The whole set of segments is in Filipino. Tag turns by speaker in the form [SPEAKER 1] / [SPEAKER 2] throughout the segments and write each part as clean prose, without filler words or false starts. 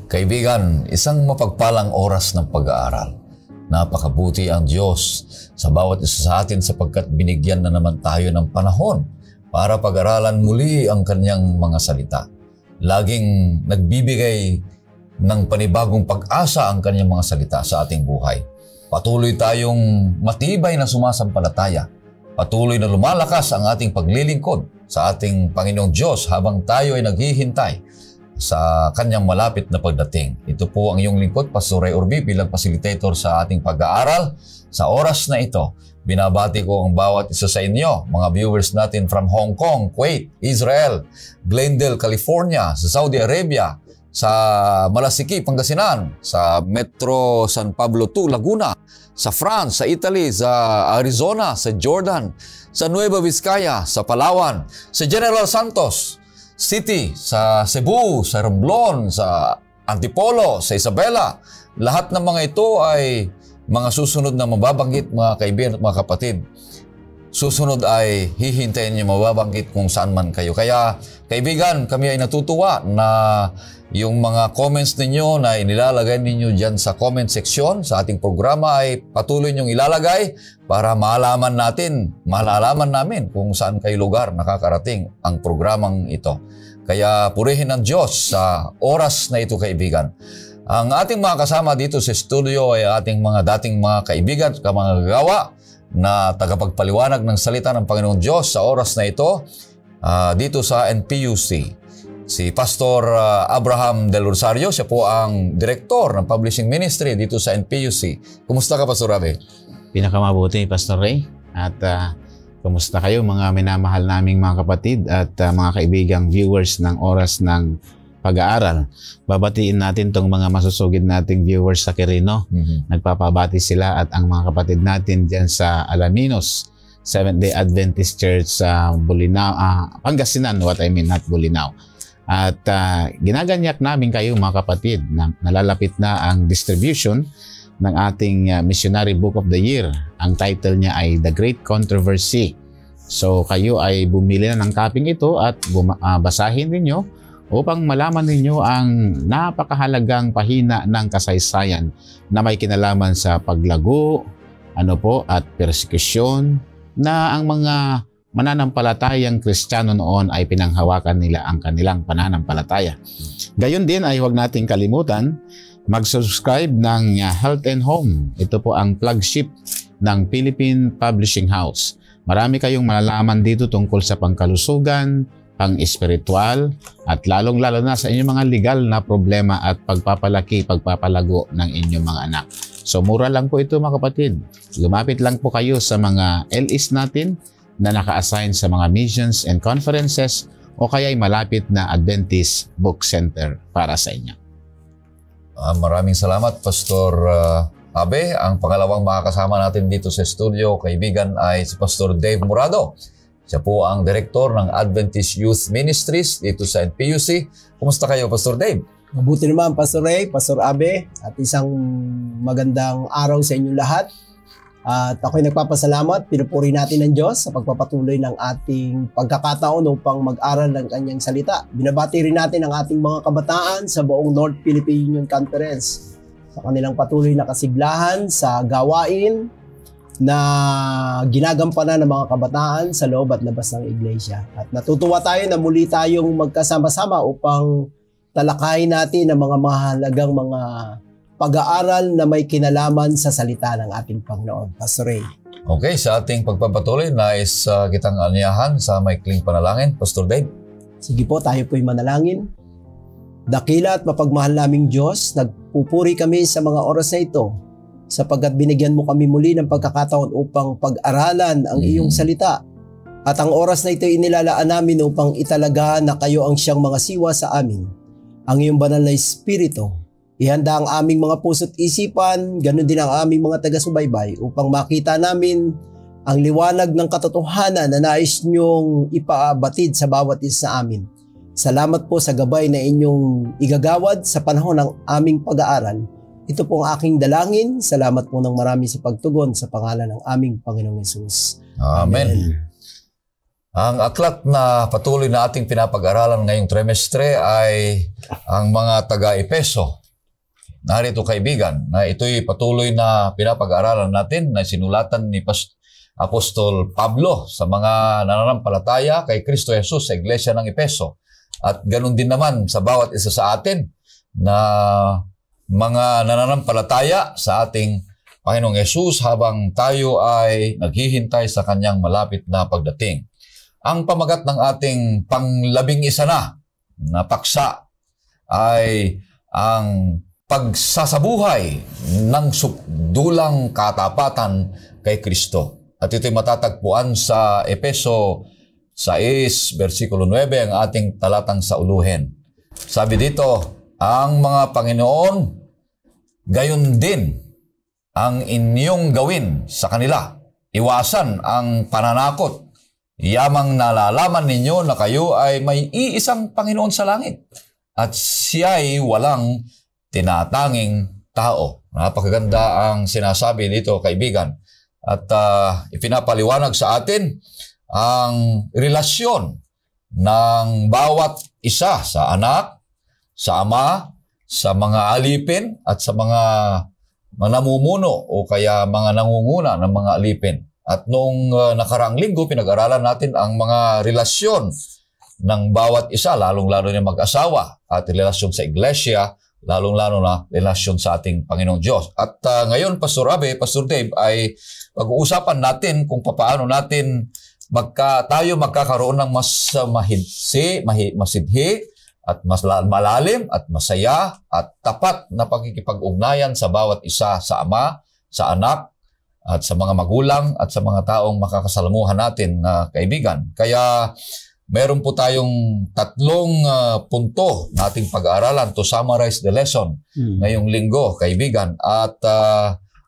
[SPEAKER 1] Kaibigan, isang mapagpalang oras ng pag-aaral. Napakabuti ang Diyos sa bawat isa sa atin sapagkat binigyan na naman tayo ng panahon para pag-aralan muli ang kanyang mga salita. Laging nagbibigay ng panibagong pag-asa ang kanyang mga salita sa ating buhay. Patuloy tayong matibay na sumasampalataya. Patuloy na lumalakas ang ating paglilingkod sa ating Panginoong Diyos habang tayo ay naghihintay sa kanyang malapit na pagdating. Ito po ang iyong lingkod, Pastor Ray Orbi, bilang facilitator sa ating pag-aaral. Sa oras na ito, binabati ko ang bawat isa sa inyo, mga viewers natin from Hong Kong, Kuwait, Israel, Glendale, California, sa Saudi Arabia, sa Malasiki, Pangasinan, sa Metro San Pablo II, Laguna, sa France, sa Italy, sa Arizona, sa Jordan, sa Nueva Vizcaya, sa Palawan, sa General Santos City, sa Cebu, sa Romblon, sa Antipolo, sa Isabela. Lahat ng mga ito ay mga susunod na mababanggit, mga kaibigan at mga kapatid. Susunod ay hihintayin niyo mababanggit kung saan man kayo. Kaya kaibigan, kami ay natutuwa na yung mga comments ninyo na inilalagay ninyo dyan sa comment section sa ating programa ay patuloy nyong ilalagay para malalaman namin kung saan kayo lugar nakakarating ang programang ito. Kaya purihin ng Diyos sa oras na ito, kaibigan. Ang ating mga kasama dito sa studio ay ating mga dating mga kaibigan at mga gagawa na tagapagpaliwanag ng salita ng Panginoong Diyos sa oras na ito dito sa NPUC. Si Pastor Abraham Del Rosario, siya po ang Direktor ng Publishing Ministry dito sa NPUC. Kumusta ka, Pastor Abe?
[SPEAKER 2] Pinakamabuti, Pastor Ray. At kumusta kayo mga minamahal naming mga kapatid at mga kaibigang viewers ng oras ng pag-aaral. Babatiin natin tong mga masusugid nating viewers sa Quirino. Nagpapabati sila at ang mga kapatid natin dyan sa Alaminos, Seventh-day Adventist Church sa Bolinao, Pangasinan, not Bolinao. At ginaganyak namin kayo mga kapatid na nalalapit na ang distribution ng ating Missionary Book of the Year. Ang title niya ay The Great Controversy. So kayo ay bumili na ng copy ito at basahin ninyo upang malaman ninyo ang napakahalagang pahina ng kasaysayan na may kinalaman sa paglago, at persekusyon na ang mga mananampalatayang Kristiyano noon ay pinanghawakan nila ang kanilang pananampalataya. Gayon din ay huwag nating kalimutan mag-subscribe ng Health and Home. Ito po ang flagship ng Philippine Publishing House. Marami kayong malalaman dito tungkol sa pangkalusugan, pang-espiritual, at lalong-lalo na sa inyong mga legal na problema at pagpapalago ng inyong mga anak. So mura lang po ito mga kapatid. Lumapit lang po kayo sa mga LEs natin na naka-assign sa mga missions and conferences o kaya'y malapit na Adventist Book Center para sa inyo.
[SPEAKER 1] Maraming salamat, Pastor Abe. Ang pangalawang makakasama natin dito sa studio, kaibigan, ay si Pastor Dave Murado. Siya po ang Direktor ng Adventist Youth Ministries dito sa NPUC. Kumusta kayo, Pastor Dave?
[SPEAKER 3] Mabuti naman, Pastor Ray, Pastor Abe, at isang magandang araw sa inyong lahat. At ako'y nagpapasalamat, pinupuri natin ng Diyos sa pagpapatuloy ng ating pagkakataon upang mag-aral ng kanyang salita. Binabati rin natin ang ating mga kabataan sa buong North Philippine Union Conference sa kanilang patuloy na kasiglahan sa gawain na ginagampanan ng mga kabataan sa loob at labas ng iglesia. At natutuwa tayo na muli tayong magkasama-sama upang talakayin natin ang mga mahalagang mga pag-aaral na may kinalaman sa salita ng ating Panginoon. Pastor Ray.
[SPEAKER 1] Okay, sa ating pagpapatuloy, nais kitang anyahan sa maikling panalangin. Pastor Dave.
[SPEAKER 3] Sige po, tayo po'y manalangin. Dakila at mapagmahal naming Diyos, nagpupuri kami sa mga oras na ito sapagkat binigyan mo kami muli ng pagkakataon upang pag-aralan ang iyong salita. At ang oras na ito inilalaan namin upang italaga na kayo ang siyang mga siwa sa amin. Ang iyong banal na Espiritu, ihanda ang aming mga puso't isipan, ganun din ang aming mga taga-subaybay upang makita namin ang liwanag ng katotohanan na nais niyong ipaabatid sa bawat isa sa amin. Salamat po sa gabay na inyong igagawad sa panahon ng aming pag-aaral. Ito po ang aking dalangin. Salamat po ng marami sa pagtugon sa pangalan ng aming Panginoong Hesus.
[SPEAKER 1] Amen. Ang aklat na patuloy na ating pinapag-aralan ngayong trimestre ay ang mga taga-Epeso. Narito kaibigan, na ito'y patuloy na pinapag-aralan natin na sinulatan ni Apostol Pablo sa mga nananampalataya kay Kristo Jesus sa Iglesia ng Epeso. At ganun din naman sa bawat isa sa atin na mga nananampalataya sa ating Panginoong Jesus habang tayo ay naghihintay sa kanyang malapit na pagdating. Ang pamagat ng ating pang-11 na paksa ay ang pagsasabuhay ng dulang katapatan kay Kristo. At ito'y matatagpuan sa Epeso 6, versikulo 9, ang ating talatang sauluhin. Sabi dito, ang mga Panginoon, gayon din ang inyong gawin sa kanila. Iwasan ang pananakot. Yamang nalalaman ninyo na kayo ay may iisang Panginoon sa langit at siya'y walang tinatanging tao. Napakaganda ang sinasabi dito, kaibigan. At ipinapaliwanag sa atin ang relasyon ng bawat isa sa anak, sa ama, sa mga alipin at sa mga namumuno o kaya mga nangunguna ng mga alipin. At noong nakaraang linggo, pinag-aralan natin ang mga relasyon ng bawat isa, lalong-lalo na mag-asawa at relasyon sa iglesia, lalong-lalo na relasyon sa ating Panginoong Diyos. At ngayon, Pastor Abe, Pastor Dave, ay pag-uusapan natin kung paano natin tayo magkakaroon ng mas masidhi at mas malalim at masaya at tapat na pakikipag-ugnayan sa bawat isa, sa ama, sa anak, at sa mga magulang at sa mga taong makakasalamuhan natin na kaibigan. Kaya meron po tayong 3 punto na ating pag-aaralan to summarize the lesson ngayong linggo, kaibigan. At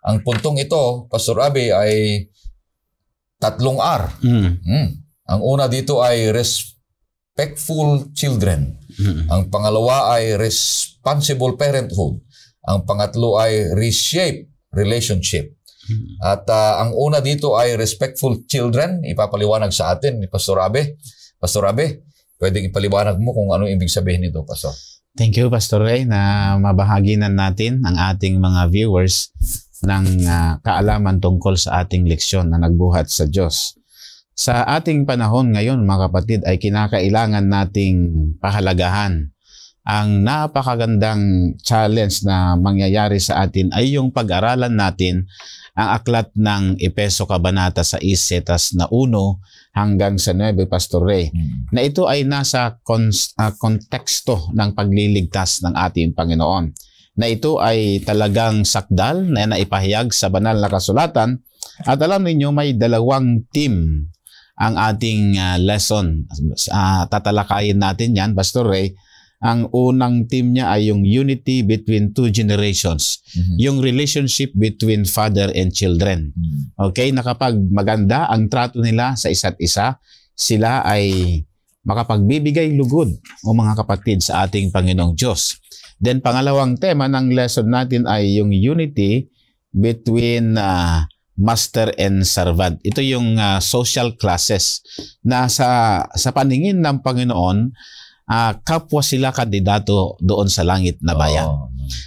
[SPEAKER 1] ang puntong ito, Pastor Abe, ay 3 R. Ang una dito ay respectful children. Ang pangalawa ay responsible parenthood. Ang pangatlo ay reshape relationship. At ang una dito ay respectful children. Ipapaliwanag sa atin ni Pastor Abe. Pastor Abe, pwedeng ipaliwanag mo kung ano ibig sabihin nito, Pastor.
[SPEAKER 2] Thank you, Pastor Ray, na mabahaginan natin ang ating mga viewers ng kaalaman tungkol sa ating leksyon na nagbuhat sa Diyos. Sa ating panahon ngayon, mga kapatid, ay kinakailangan nating pahalagahan ang napakagandang challenge na mangyayari sa atin ay yung pag-aralan natin ang aklat ng Epeso Kabanata 6, setas na 1 hanggang sa 9, Pastor Ray, na ito ay nasa konteksto ng pagliligtas ng ating Panginoon. Na ito ay talagang sakdal na naipahayag sa banal na kasulatan. At alam niyo may 2 team ang ating lesson. Tatalakayin natin yan, Pastor Ray. Ang unang team niya ay yung unity between 2 generations. Yung relationship between father and children. Okay, na kapag maganda ang trato nila sa isa't isa, sila ay makapagbibigay lugod o mga kapatid sa ating Panginoong Diyos. Then pangalawang tema ng lesson natin ay yung unity between master and servant. Ito yung social classes na sa paningin ng Panginoon, kapwa sila kandidato doon sa langit na bayan.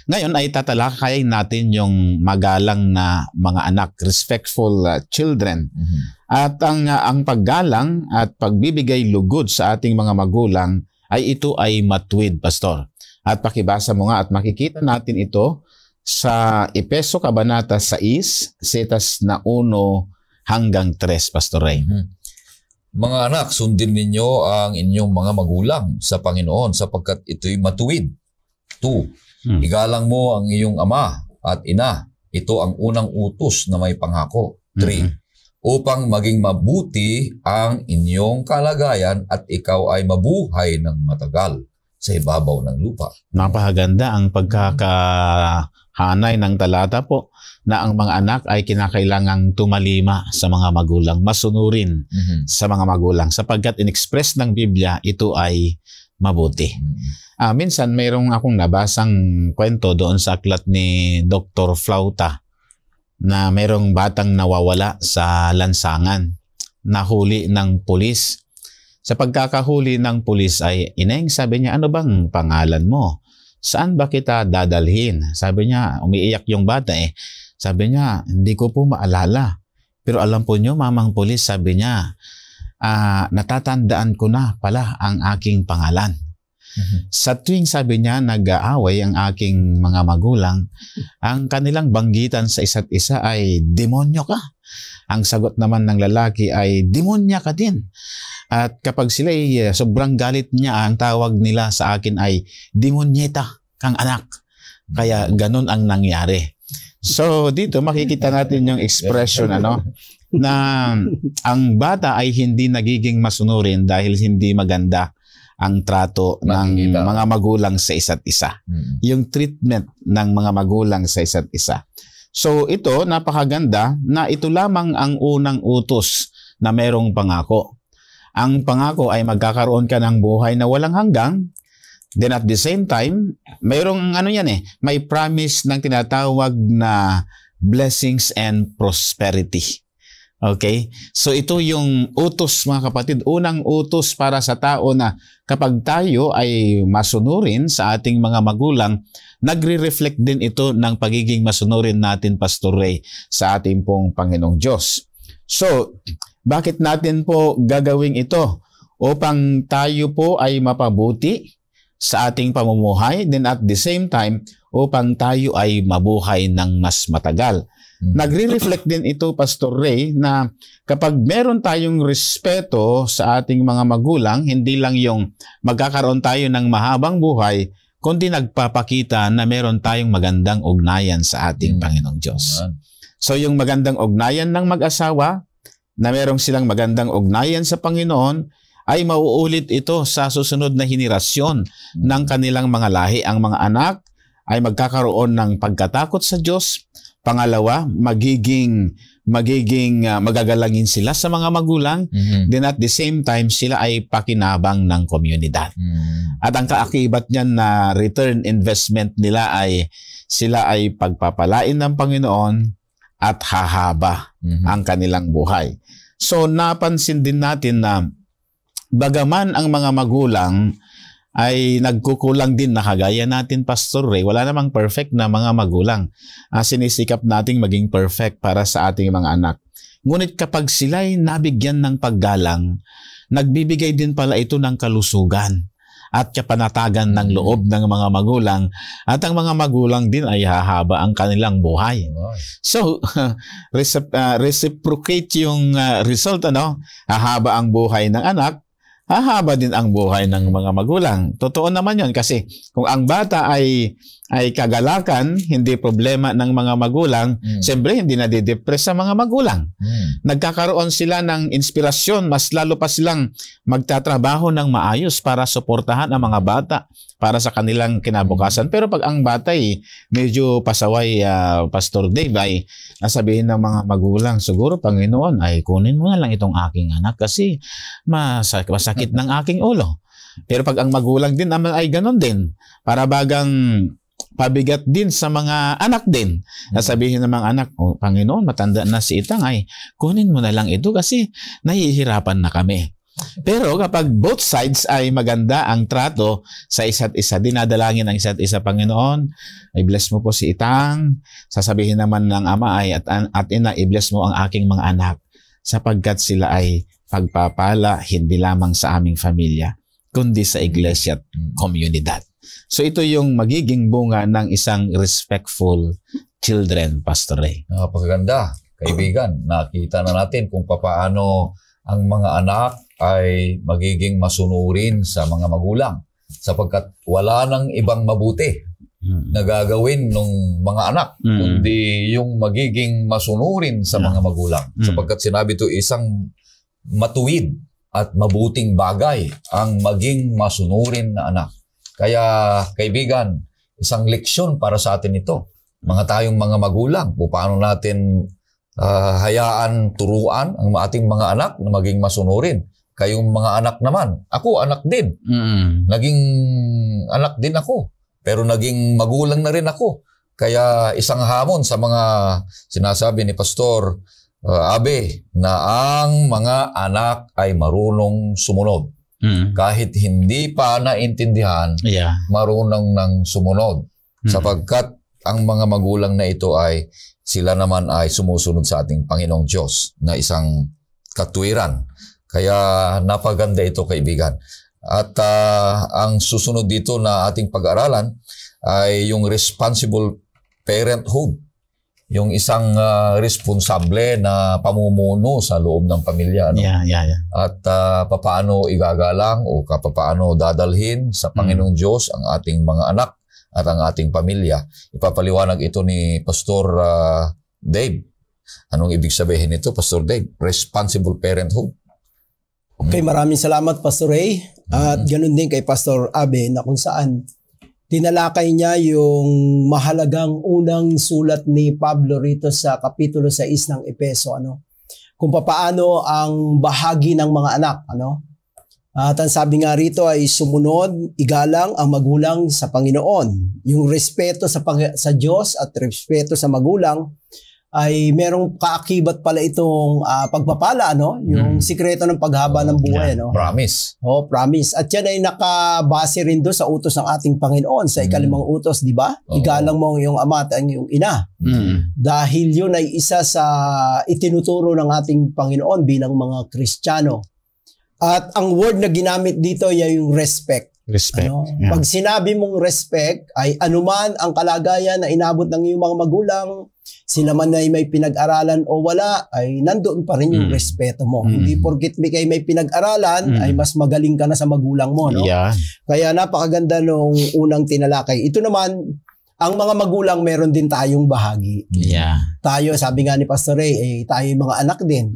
[SPEAKER 2] Ngayon ay tatalakayin natin yung magalang na mga anak, respectful children. At ang paggalang at pagbibigay lugod sa ating mga magulang ay ito ay matuwid, Pastor. At pakibasa mo nga at makikita natin ito sa Epeso Kabanata 6, setas na 1 hanggang 3, Pastor Ray.
[SPEAKER 1] Mga anak, sundin ninyo ang inyong mga magulang sa Panginoon sapagkat ito'y matuwid. 2. Igalang mo ang iyong ama at ina. Ito ang unang utos na may pangako. 3. Upang maging mabuti ang inyong kalagayan at ikaw ay mabuhay ng matagal sa ibabaw ng lupa.
[SPEAKER 2] Napakaganda ang pagkakahanay ng talata po na ang mga anak ay kinakailangang tumalima sa mga magulang, masunurin sa mga magulang sapagkat in-express ng Biblia ito ay mabuti. Minsan mayroong akong nabasang kwento doon sa aklat ni Dr. Flauta na mayroong batang nawawala sa lansangan, nahuli ng pulis Sa pagkakahuli ng pulis ay, Ineng, sabi niya, ano bang pangalan mo? Saan ba kita dadalhin? Sabi niya, umiiyak yung bata eh. Sabi niya, hindi ko po maalala. Pero alam po niyo, mamang pulis, sabi niya, natatandaan ko na pala ang aking pangalan. Sa tuwing sabi niya nag-aaway ang aking mga magulang, ang kanilang banggitan sa isa't isa ay demonyo ka. Ang sagot naman ng lalaki ay demonya ka din. At kapag sila ay sobrang galit niya, ang tawag nila sa akin ay demonyeta kang anak. Kaya ganun ang nangyari. So dito makikita natin yung expression na ang bata ay hindi nagiging masunurin dahil hindi maganda ang trato ng mga magulang sa isa't isa. Yung treatment ng mga magulang sa isa't isa. So ito, napakaganda na ito lamang ang unang utos na merong pangako. Ang pangako ay magkakaroon ka ng buhay na walang hanggang. Then at the same time, mayroong may promise ng tinatawag na blessings and prosperity. Okay? So ito yung utos, mga kapatid, unang utos para sa tao na kapag tayo ay masunurin sa ating mga magulang, nagre-reflect din ito ng pagiging masunurin natin, Pastor Ray, sa ating pong Panginoong Diyos. So, bakit natin po gagawin ito? Upang tayo po ay mapabuti sa ating pamumuhay, then at the same time, upang tayo ay mabuhay ng mas matagal. Nagre-reflect din ito, Pastor Ray, na kapag meron tayong respeto sa ating mga magulang, hindi lang yung magkakaroon tayo ng mahabang buhay, kundi nagpapakita na meron tayong magandang ugnayan sa ating Panginoong Diyos. So yung magandang ugnayan ng mag-asawa, na merong silang magandang ugnayan sa Panginoon, ay mauulit ito sa susunod na henerasyon ng kanilang mga lahi. Ang mga anak ay magkakaroon ng pagkatakot sa Diyos. Pangalawa, magiging magagalangin sila sa mga magulang. Then at the same time, sila ay pakinabang ng komunidad. At ang kaakibat niyan na return investment nila ay sila ay pagpapalain ng Panginoon at hahaba ang kanilang buhay. So napansin din natin na bagaman ang mga magulang ay nagkukulang din na kagaya natin, Pastor Ray, wala namang perfect na mga magulang. Sinisikap nating maging perfect para sa ating mga anak. Ngunit kapag sila'y nabigyan ng paggalang, nagbibigay din pala ito ng kalusugan at kapanatagan ng loob ng mga magulang, at ang mga magulang din ay hahaba ang kanilang buhay. So, reciprocate yung result, hahaba ang buhay ng anak, hahaba din ang buhay ng mga magulang. Totoo naman yon, kasi kung ang bata ay kagalakan, hindi problema ng mga magulang, siyempre hindi nadidepress sa mga magulang. Nagkakaroon sila ng inspirasyon, mas lalo pa silang magtatrabaho ng maayos para suportahan ang mga bata para sa kanilang kinabukasan. Pero pag ang bata ay medyo pasaway, Pastor Dave, ay nasabihin ng mga magulang, siguro Panginoon, ay kunin mo na lang itong aking anak kasi masakit ng aking ulo. Pero pag ang magulang din naman ay ganon din, para bagang pabigat din sa mga anak din. Nasabihin ng mga anak, Panginoon, matanda na si Itang, ay kunin mo na lang ito kasi nahihirapan na kami. Pero kapag both sides ay maganda ang trato sa isa't isa, dinadalangin ang isa't isa, Panginoon, i-bless mo po si Itang. Sasabihin naman ng ama ay at ina, i-bless mo ang aking mga anak sapagkat sila ay pagpapala hindi lamang sa aming pamilya, kundi sa iglesia at komunidad. So ito yung magiging bunga ng isang respectful children, Pastor Ray.
[SPEAKER 1] Napakaganda, kaibigan. Nakita na natin kung paano ang mga anak ay magiging masunurin sa mga magulang sapagkat wala nang ibang mabuti na gagawin ng mga anak kundi yung magiging masunurin sa mga magulang sapagkat sinabi ito, isang matuwid at mabuting bagay ang maging masunurin na anak. Kaya kaibigan, isang leksyon para sa atin ito. Mga tayong mga magulang, kung paano natin hayaan, turuan ang ating mga anak na maging masunurin. Kayong mga anak naman, ako anak din. Naging anak din ako. Pero naging magulang na rin ako. Kaya isang hamon sa mga sinasabi ni Pastor Abe na ang mga anak ay marunong sumunod. kahit hindi pa naintindihan, marunong nang sumunod. Sapagkat ang mga magulang na ito ay sila naman ay sumusunod sa ating Panginoong Diyos na isang katwiran. Kaya napaganda ito, kaibigan. At ang susunod dito na ating pag-aralan ay yung responsible parenthood. Yung isang responsable na pamumuno sa loob ng pamilya. No? At papaano igagalang o papaano dadalhin sa Panginoong Diyos ang ating mga anak at ang ating pamilya. Ipapaliwanag ito ni Pastor Dave. Anong ibig sabihin nito, Pastor Dave? Responsible parenthood.
[SPEAKER 3] Okay, maraming salamat, Pastor Ray. At ganun din kay Pastor Abe na kung saan tinalakay niya yung mahalagang unang sulat ni Pablo rito sa Kapitulo 6 ng Epeso. Kung papaano ang bahagi ng mga anak. At ang sabi nga rito ay sumunod, igalang ang magulang sa Panginoon. Yung respeto sa Diyos at respeto sa magulang ay merong kaakibat pala itong pagpapala, yung sikreto ng paghaba ng buhay.
[SPEAKER 1] Promise.
[SPEAKER 3] Promise. At yan ay nakabase rin doon sa utos ng ating Panginoon sa ikalimang utos, di ba? Igalang mo ang iyong ama at ang iyong ina. Dahil yun ay isa sa itinuturo ng ating Panginoon bilang mga Kristiyano. At ang word na ginamit dito ay yung respect. Pag sinabi mong respect, ay anuman ang kalagayan na inabot ng iyong mga magulang, sila man ay may pinag-aralan o wala, ay nandoon pa rin yung respeto mo. Hindi porket may pinag-aralan, ay mas magaling ka na sa magulang mo. Kaya napakaganda nung unang tinalakay. Ito naman, ang mga magulang meron din tayong bahagi. Tayo, sabi nga ni Pastor Ray, tayo yung mga anak din.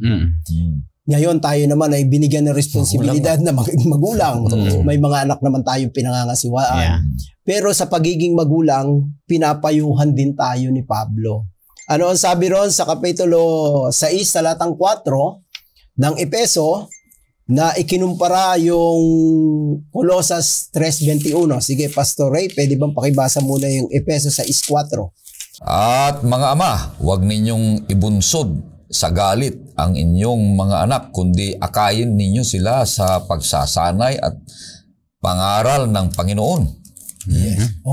[SPEAKER 3] Ngayon tayo naman ay binigyan ng responsibilidad na maging magulang. May mga anak naman tayong pinangangasiwaan. Pero sa pagiging magulang, pinapayuhan din tayo ni Pablo. Ano ang sabi ron sa Kapitulo 6, talatang 4 ng Epeso, na ikinumpara yung Colosas 3:21. Sige, Pastor Ray, pwede bang pakibasa muna yung Epeso 6:4?
[SPEAKER 1] At mga ama, huwag ninyong ibunsod sa galit ang inyong mga anak, kundi akayin ninyo sila sa pagsasanay at pangaral ng Panginoon.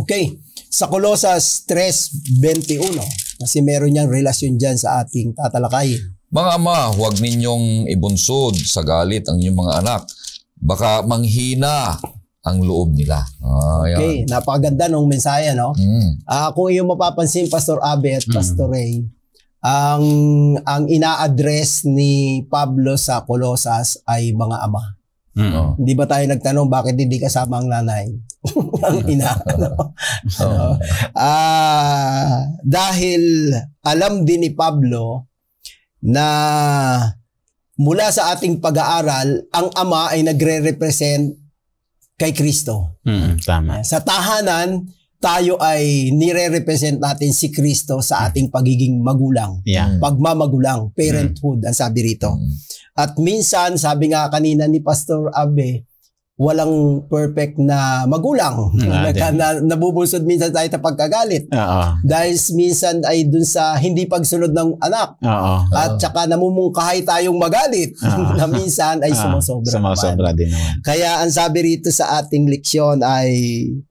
[SPEAKER 3] Okay. Sa Colosas 3:21, kasi meron niyang relasyon dyan sa ating tatalakay.
[SPEAKER 1] Mga ama, huwag ninyong ibunsod sa galit ang inyong mga anak. Baka manghina ang loob nila.
[SPEAKER 3] Okay, napakaganda ng mensahe, kung iyong mapapansin, Pastor Abe at Pastor Ray, ang ina-address ni Pablo sa Colosas ay mga ama. Hindi ba tayo nagtanong bakit hindi kasama ang nanay? Ang ina. Dahil alam din ni Pablo na mula sa ating pag-aaral, ang ama ay nagre-represent kay Kristo.
[SPEAKER 2] Tama.
[SPEAKER 3] Sa tahanan, tayo ay nire-represent natin si Kristo sa ating pagiging magulang. Pagmamagulang, parenthood, ang sabi rito. At minsan, sabi nga kanina ni Pastor Abe, walang perfect na magulang. Nabubunsod minsan tayo sa pagkagalit. Dahil minsan ay dun sa hindi pagsunod ng anak. At saka namumungkahay tayong magalit na minsan ay sumusobra
[SPEAKER 2] din naman.
[SPEAKER 3] Kaya ang sabi rito sa ating leksyon ay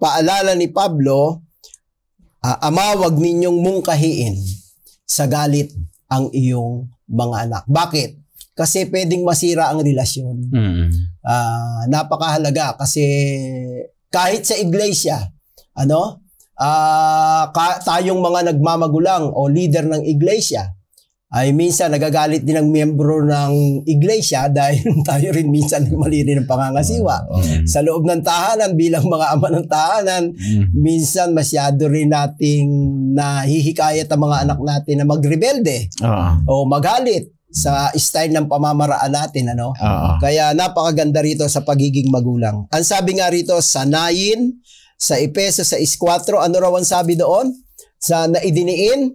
[SPEAKER 3] paalala ni Pablo, ama, wag ninyong mungkahiin sa galit ang iyong mga anak. Bakit? Kasi pwedeng masira ang relasyon. Napakahalaga kasi kahit sa iglesia, tayong mga nagmamagulang o leader ng iglesia, ay minsan nagagalit din ang miyembro ng iglesia dahil tayo rin minsan mali rin ang pangangasiwa. Sa loob ng tahanan, bilang mga ama ng tahanan, minsan masyado rin nating nahihikayat ang mga anak natin na magrebelde o magalit sa style ng pamamaraan natin. Kaya napakaganda rito sa pagiging magulang. Ang sabi nga rito, sanayin sa Epeso 6:4, ano raw ang sabi doon? Sa naidiniin,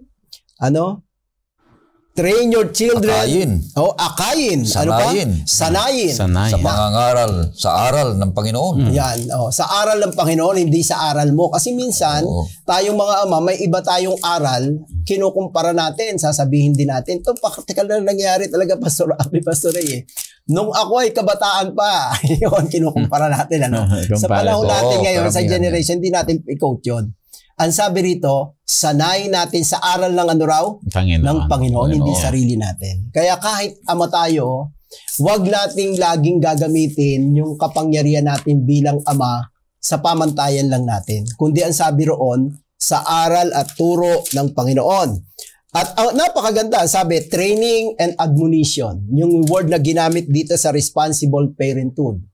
[SPEAKER 3] 3 Train your children. Akayin.
[SPEAKER 1] Sanayin.
[SPEAKER 3] Sanayin.
[SPEAKER 1] Sa pangangaral, sa aral ng Panginoon.
[SPEAKER 3] Yan. Sa aral ng Panginoon, hindi sa aral mo. Kasi minsan, tayong mga ama, may iba tayong aral, kinukumpara natin, sasabihin din natin. Ito, practical na nangyari talaga, Pastor Ray. Nung ako ay kabataan pa, yun, kinukumpara natin. Sa panahon natin ngayon, sa generation, hindi natin i-quote yun. Ang sabi rito, sanay natin sa aral ng ano raw? Ng Panginoon, hindi sarili natin. Kaya kahit ama tayo, huwag nating laging gagamitin yung kapangyarihan natin bilang ama sa pamantayan lang natin. Kundi ang sabi roon, sa aral at turo ng Panginoon. At napakaganda, sabi, training and admonition. Yung word na ginamit dito sa responsible parenthood.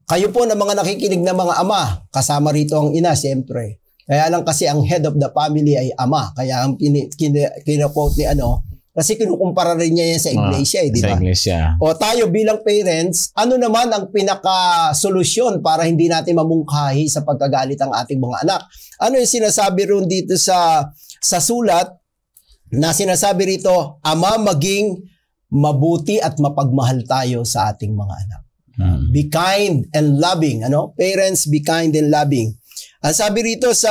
[SPEAKER 3] Kayo po na mga nakikinig na mga ama, kasama rito ang ina, siyempre. Kaya lang kasi ang head of the family ay ama. Kaya ang kina-quote ni kasi kinukumpara rin niya yan sa iglesia, di ba?
[SPEAKER 2] Sa iglesia.
[SPEAKER 3] O tayo bilang parents, ano naman ang pinaka-solusyon para hindi natin mamungkahi sa pagkagalit ang ating mga anak? Ano yung sinasabi rin dito sa sulat na sinasabi rito, ama, maging mabuti at mapagmahal tayo sa ating mga anak. Be kind and loving. Parents, be kind and loving. Ang sabi rito sa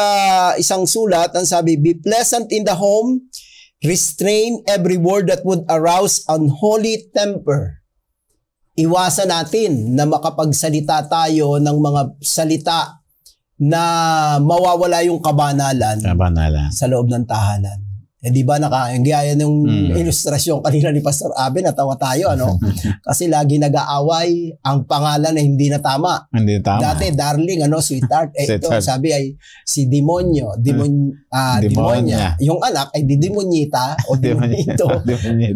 [SPEAKER 3] isang sulat, ang sabi, be pleasant in the home, restrain every word that would arouse unholy temper. Iwasan natin na makapagsalita tayo ng mga salita na mawawala yung kabanalan sa loob ng tahanan. Di ba gaya ng ilustrasyon kanina ni Pastor Abe, natawa tayo, Kasi lagi nag-aaway ang pangalan na hindi na tama.
[SPEAKER 2] Hindi tama.
[SPEAKER 3] Dati, darling, sweetheart. Ito, sabi ay si demonyo, demonya. Yung anak ay demonyita o demonito.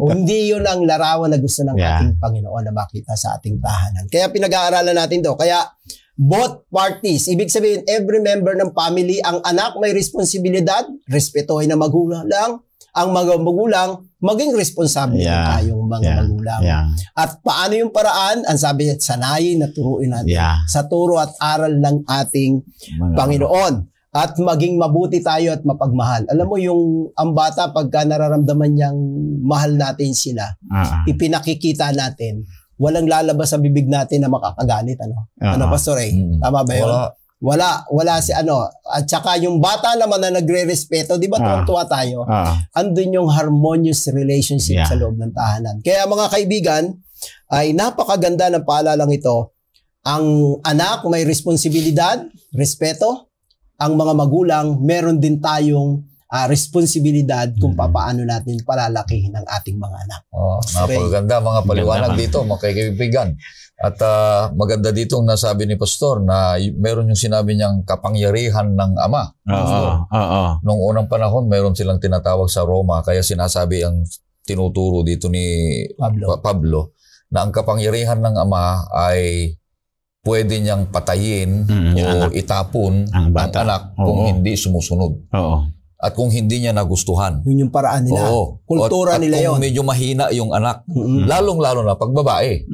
[SPEAKER 3] O hindi yun ang larawan na gusto ng ating Panginoon na makita sa ating tahanan. Kaya pinag-aaralan natin to. Kaya, both parties. Ibig sabihin, every member ng family, ang anak may responsibilidad, respetuhin na magulang lang, ang mga magulang, maging responsable tayong mga magulang. At paano yung paraan? Ang sabi, sanayin na turuin natin sa turo at aral ng ating Panginoon. At maging mabuti tayo at mapagmahal. Alam mo, ang bata, pagka nararamdaman niyang mahal natin sila, ipinakikita natin, walang lalabas sa bibig natin na makakagalit. Pastor Ray? Tama ba yun? Wala si At saka yung bata naman na nagre-respeto, di ba tuwa tayo? Andun yung harmonious relationship sa loob ng tahanan. Kaya mga kaibigan, ay napakaganda ng paalalang ito. Ang anak may responsibilidad, respeto. Ang mga magulang, meron din tayong responsibilidad kung paano natin palalakihin ang ating mga anak.
[SPEAKER 1] Napakaganda mga paliwanag dito, mga kaibigan. At maganda dito ang nasabi ni Pastor na meron yung sinabi niyang kapangyarihan ng ama. Noong unang panahon, meron silang tinatawag sa Roma, kaya sinasabi ang tinuturo dito ni Pablo na ang kapangyarihan ng ama ay pwede niyang patayin o itapon ang anak kung hindi sumusunod. At kung hindi niya nagustuhan.
[SPEAKER 3] Yun yung paraan nila. Kultura nila yun.
[SPEAKER 1] At kung medyo mahina yung anak, lalong-lalo na pag babae.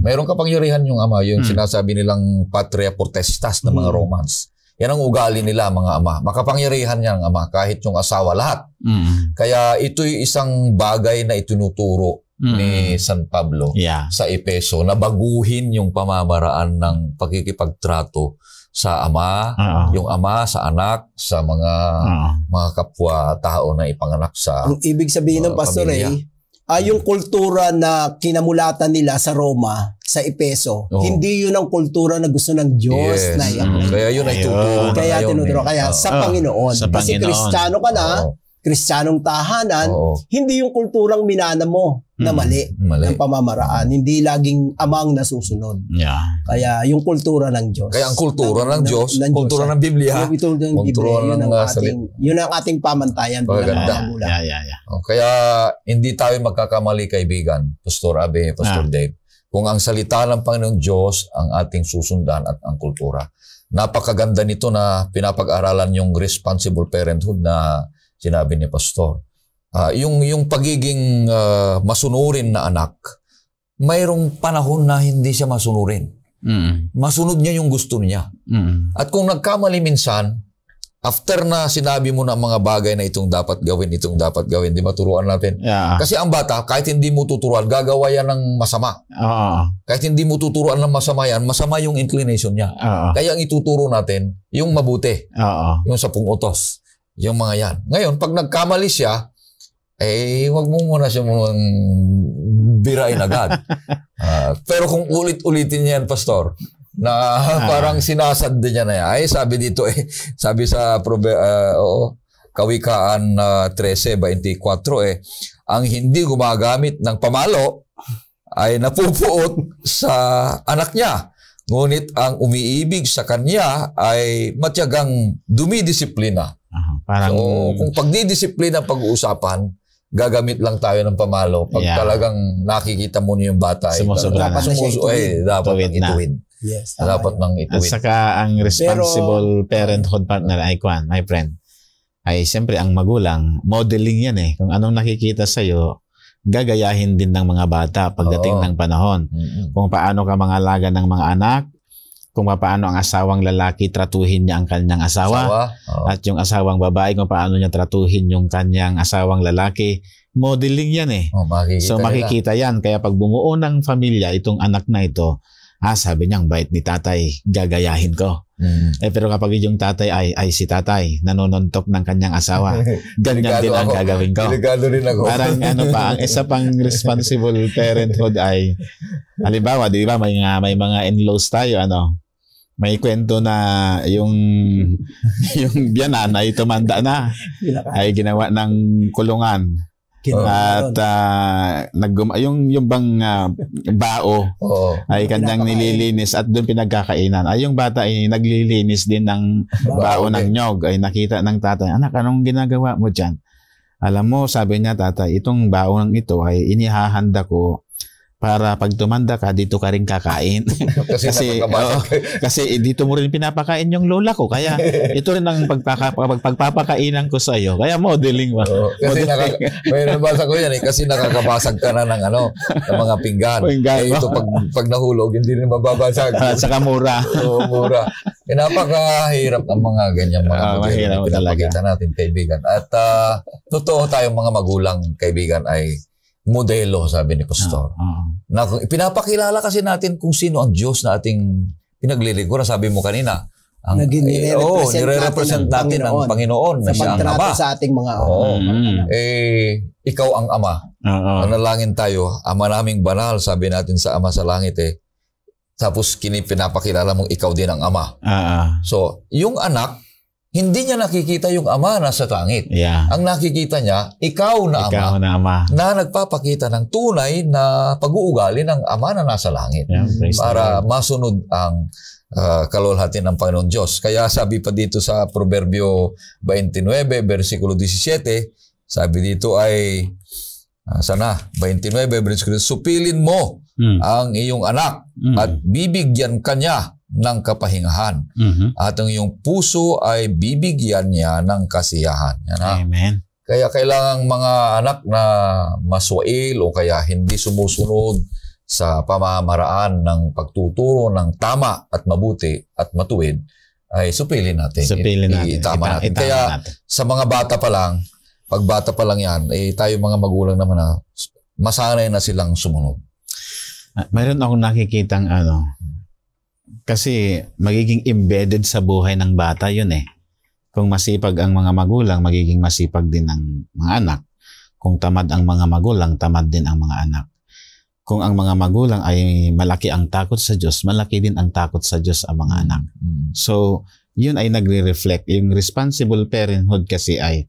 [SPEAKER 1] Mayroong kapangyarihan yung ama, yung sinasabi nilang patria potestas ng mga Romans. Yan ang ugali nila, mga ama. Makapangyarihan niya ang ama, kahit yung asawa, lahat. Kaya ito'y isang bagay na itinuturo ni San Pablo sa Efeso, na baguhin yung pamamaraan ng pagkikipagtrato sa ama, yung ama sa anak, sa mga kapwa-tao na ipanganak sa
[SPEAKER 3] ang ibig sabihin ng Pastor Ray, yung kultura na kinamulatan nila sa Roma, sa Efeso, hindi yun ang kultura na gusto ng Diyos na
[SPEAKER 1] kaya yun ay tuturo.
[SPEAKER 3] Kaya sa Panginoon. Kasi Kristiyano ka na, Kristiyanong tahanan, hindi yung kulturang minana mo na mali ng pamamaraan. Hindi laging amang nasusunod. Kaya yung kultura ng Diyos.
[SPEAKER 1] Kaya ang kultura ng Diyos, kultura ng Biblia,
[SPEAKER 3] yun ang ating pamantayan.
[SPEAKER 1] Kaya hindi tayo magkakamali, kaibigan, Pastor Abe, Pastor Dave, kung ang salita ng Panginoong Diyos ang ating susundan at ang kultura. Napakaganda nito na pinapag-aralan yung responsible parenthood na sinabi ni Pastor. Yung pagiging masunurin na anak, mayroong panahon na hindi siya masunurin. Masunod niya yung gusto niya. At kung nagkamali minsan, after na sinabi mo na mga bagay na itong dapat gawin, di maturuan natin.
[SPEAKER 2] Yeah.
[SPEAKER 1] Kasi ang bata, kahit hindi mo tuturuan, gagawa yan ng masama. Kahit hindi mo tuturuan ng masama yan, masama yung inclination niya. Kaya ang ituturo natin, yung mabuti. Yung 10 utos. Yung mga yan. Ngayon, pag nagkamali siya, wag mo muna siya munang birain agad. Pero kung ulit-ulitin yan, Pastor, na parang sinasad din niya na yan. Ay, sabi dito sabi sa Kawikaan 13:24 ang hindi gumagamit ng pamalo ay napupuot sa anak niya. Ngunit ang umiibig sa kanya ay matyagang dumidisiplina. So, kung pagdidisiplina pag-uusapan, gagamit lang tayo ng pamalo. Pag talagang nakikita mo niyo yung bata, dapat nang ituwid.
[SPEAKER 3] Yes,
[SPEAKER 1] dapat nang ituwid.
[SPEAKER 2] At saka ang responsible parenthood partner ay my friend, ay siyempre ang magulang, modeling yan Kung anong nakikita sa'yo, gagayahin din ng mga bata pagdating ng panahon. Kung paano ka mangalaga ng mga anak, kung paano ang asawang lalaki tratuhin niya ang kanyang asawa. At yung asawang babae, kung paano niya tratuhin yung kanyang asawang lalaki, modeling yan makikita yan. Kaya pag bumuo ng pamilya, itong anak na ito, sabi niya, ang bait ni tatay, gagayahin ko. Pero kapag yung tatay ay si tatay, nanonontok ng kanyang asawa, ganyan din ang gagawin ko.
[SPEAKER 1] Delikado rin ako.
[SPEAKER 2] Parang ang isa pang responsible parenthood ay, halimbawa, di ba, may mga in-laws tayo, may kwento na yung biyanan ay tumanda na, ay ginawa ng kulungan. At yung bang bao ay kanyang nililinis at doon pinagkakainan. Ay yung bata ay naglilinis din ng bao ng nyog. Ay nakita ng tatay, anak, anong ginagawa mo dyan? Alam mo, sabi niya, tatay, itong bao ng ito ay inihahanda ko para pag tumanda ka, dito ka rin kakain. kasi dito mo rin pinapakain yung lola ko. Kaya ito rin ang pagpapakainan ko sa iyo. Kaya modeling ba?
[SPEAKER 1] Kasi may nabasa ko yan kasi nakakabasag ka na ng mga pinggan. Ito pag nahulog, hindi rin mababasag.
[SPEAKER 2] Saka mura.
[SPEAKER 1] Mura. Napakahirap ang mga ganyan mga
[SPEAKER 2] mahirap
[SPEAKER 1] pinapakita natin, kaibigan. At totoo tayong mga magulang, kaibigan, ay modelo, sabi ni Pastor. Na pinapakilala kasi natin kung sino ang Diyos na ating pinaglilingkuran. Sabi mo kanina, nire-represent natin ang Panginoon na siya ang Ama.
[SPEAKER 3] Sa ating mga
[SPEAKER 1] ikaw ang Ama. Manalangin tayo, Ama naming banal, sabi natin sa Ama sa langit Tapos pinapakilala mong ikaw din ang Ama. So, yung anak, hindi niya nakikita yung Ama na sa langit. Ang nakikita niya, ikaw na Ama na nagpapakita ng tunay na pag-uugali ng Ama na nasa langit. Para masunod ang kalulhati ng Panginoon Diyos. Kaya sabi pa dito sa Proverbio 29, versikulo 17, sabi dito ay, 29, versikulo, supilin mo ang iyong anak at bibigyan kanya ng kapahingahan. At ang iyong puso ay bibigyan niya ng kasiyahan.
[SPEAKER 2] Amen.
[SPEAKER 1] Kaya kailangang mga anak na maswail o kaya hindi sumusunod sa pamamaraan ng pagtuturo ng tama at mabuti at matuwid, ay supilin natin. Itama natin. Kaya sa mga bata pa lang, pag bata pa lang yan, tayo mga magulang naman na masanay na silang sumunod.
[SPEAKER 2] Mayroon akong nakikitang kasi magiging embedded sa buhay ng bata yun Kung masipag ang mga magulang, magiging masipag din ang mga anak. Kung tamad ang mga magulang, tamad din ang mga anak. Kung ang mga magulang ay malaki ang takot sa Diyos, malaki din ang takot sa Diyos ang mga anak. So, yun ay nagre-reflect. Yung responsible parenthood kasi ay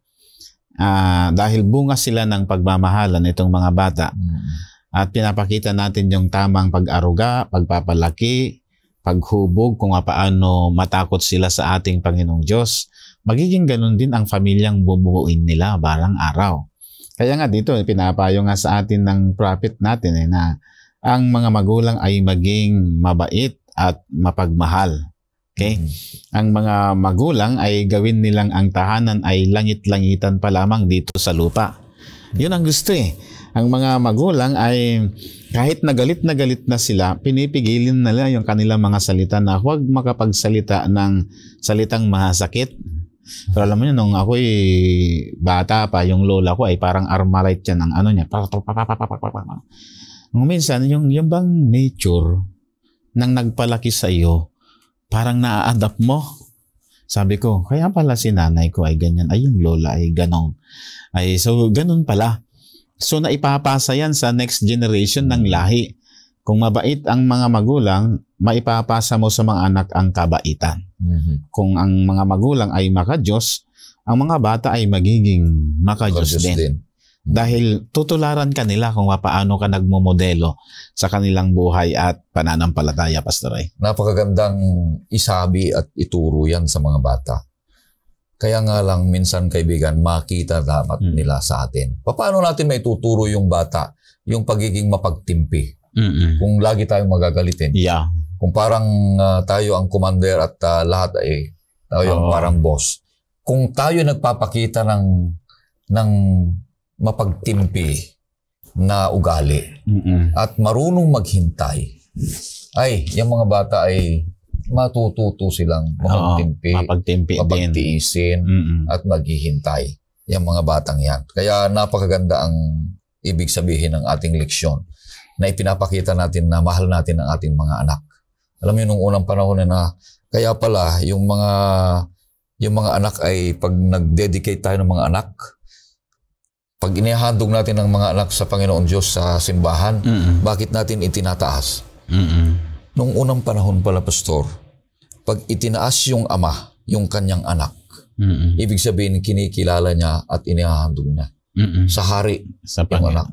[SPEAKER 2] dahil bunga sila ng pagmamahalan itong mga bata at pinapakita natin yung tamang pag-aruga, pagpapalaki, paghubog kung paano matakot sila sa ating Panginoong Diyos, magiging ganun din ang pamilyang bubuuin nila barang araw. Kaya nga dito, pinapayo nga sa atin ng prophet natin na ang mga magulang ay maging mabait at mapagmahal. Okay? Ang mga magulang ay gawin nilang ang tahanan ay langit-langitan pa lamang dito sa lupa. Yun ang gusto Ang mga magulang ay kahit na galit na sila, pinipigilin nila yung kanilang mga salita na huwag makapagsalita ng salitang masakit Pero alam mo yun, nung ako'y bata pa, yung lola ko ay parang Armalite yan, ang ano niya. Nung minsan, yung bang nature nang nagpalaki sa iyo, parang na-adapt mo. Sabi ko, kaya pala si nanay ko ay ganyan, ay yung lola ay ganon. Ay, so ganon pala. So naipapasa yan sa next generation ng lahi. Kung mabait ang mga magulang, maipapasa mo sa mga anak ang kabaitan. Kung ang mga magulang ay maka-Diyos, ang mga bata ay magiging maka-Diyos din. Dahil tutularan ka nila kung paano ka nagmomodelo sa kanilang buhay at pananampalataya, Pastor Ray.
[SPEAKER 1] Napakagandang isabi at ituro yan sa mga bata. Kaya nga lang minsan, kaibigan, makita dapat nila sa atin. Paano natin may tuturo yung bata yung pagiging mapagtimpi? Kung lagi tayong magagalitin.
[SPEAKER 2] Yeah.
[SPEAKER 1] Kung parang tayo ang commander at lahat ay tayo ang parang boss. Kung tayo nagpapakita ng mapagtimpi na ugali at marunong maghintay, ay, yung mga bata ay matututo silang mapagtimpi, mapagtiisin at maghihintay. Yung mga batang yan. Kaya napakaganda ang ibig sabihin ng ating leksyon na ipinapakita natin na mahal natin ang ating mga anak. Alam niyo, nung unang panahon na kaya pala yung mga anak ay pag nag-dedicate tayo ng mga anak, pag inihandog natin ang mga anak sa Panginoon Diyos sa simbahan, bakit natin itinataas? Nung unang panahon pala, Pastor, pag itinaas yung ama, yung kanyang anak, ibig sabihin kinikilala niya at inihahandog niya. Sa hari,
[SPEAKER 2] sa
[SPEAKER 1] yung anak.